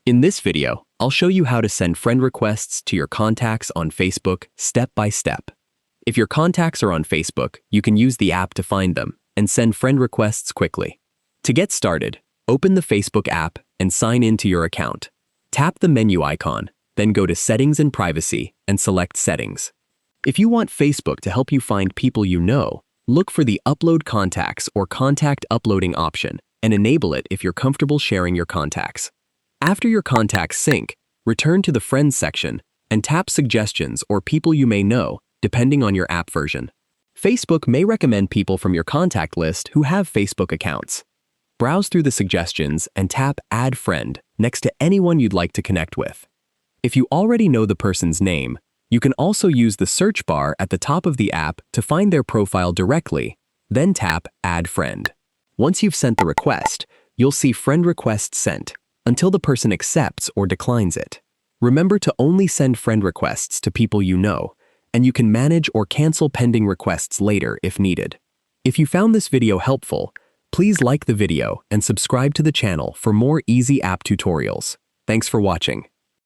In this video, I'll show you how to send friend requests to your contacts on Facebook step by step. If your contacts are on Facebook, you can use the app to find them and send friend requests quickly. To get started, open the Facebook app and sign in to your account. Tap the menu icon, then go to Settings and Privacy and select Settings. If you want Facebook to help you find people you know, look for the Upload Contacts or Contact Uploading option and enable it if you're comfortable sharing your contacts. After your contacts sync, return to the Friends section and tap Suggestions or People you may know, depending on your app version. Facebook may recommend people from your contact list who have Facebook accounts. Browse through the suggestions and tap Add Friend next to anyone you'd like to connect with. If you already know the person's name, you can also use the search bar at the top of the app to find their profile directly, then tap Add Friend. Once you've sent the request, you'll see Friend Request Sent until the person accepts or declines it. Remember to only send friend requests to people you know, and you can manage or cancel pending requests later if needed. If you found this video helpful, please like the video and subscribe to the channel for more easy app tutorials. Thanks for watching.